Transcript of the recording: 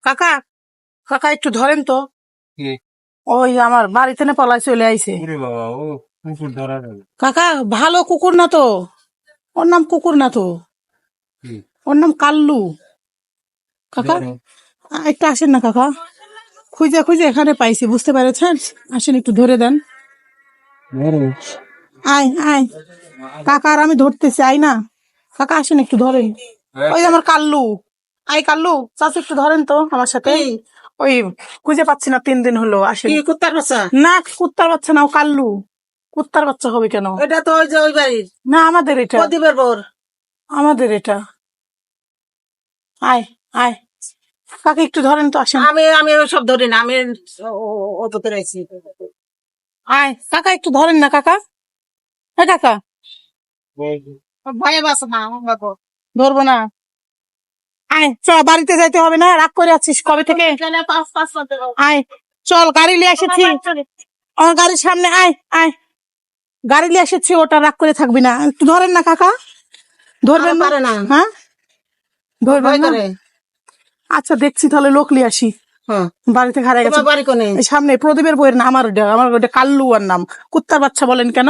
কাকা কাকা একটু ধরেন তো, কি? ওই আমার বাড়িতে না পলাই চলে আইছে। ওরে বাবা, ও কুকুর ধরা যাবে। কাকা ভালো কুকুর না তো, ওর নাম কুকুর না তো, কি? ওর নাম কাল্লু। কাকা ধরো। একটু আসেন না কাকা, খুঁজে খুঁজে এখানে পাইছি, বুঝতে পেরেছেন? আসেন একটু ধরে দেন। ধরো। আয় আয় কাকা, আর আমি ধরতেছি, আয় না কাকা, আসেন একটু ধরেন। ওই যে আমার কাল্লু, আই কাল্লু, চাচা একটু ধরেন তো আমার সাথে। ওই খুঁজে পাচ্ছি না, 3 দিন হলো, আসেন। কুত্তার বাচ্চা? না কুত্তার বাচ্চা না, ও কাল্লু। কুত্তার বাচ্চা হবে কেন? এটা তো ওই যে ওই বাড়ির না আমাদের এটা, প্রদীপের বোর। আমাদের এটা। আয় আয় কাকা একটু ধরেন তো, আসেন। আমি আমি সব ধরি না, আমি ও তো পেরেছি। আয় কাকা একটু ধরেন না কাকা, হ্যাঁ কাকা, ভয়ে বাস না বাবু। ধরবো না। আয় চ, বাড়িতে যাইতে হবে না, রাগ করে আছিস কবে থেকে। আয় চল, গাড়ি নিয়ে এসেছি, আমার গাড়ির সামনে আয় আয়, গাড়ি নিয়ে এসেছি, ওটা রাগ করে থাকবি না, একটু ধরেন না কাকা, ধরবেন পারে না। হ্যাঁ ধরবেন ভয় না? করে। আচ্ছা দেখছি তাহলে, লোক নিয়ে আসি। হ্যাঁ, বাড়িতে হারাই গেছে। তোমার বাড়ি কোনে? এই সামনে প্রদীপের বইয়ের নাম, আমার ওটা কাল্লু আর নাম। কুত্তার বাচ্চা বলেন কেন?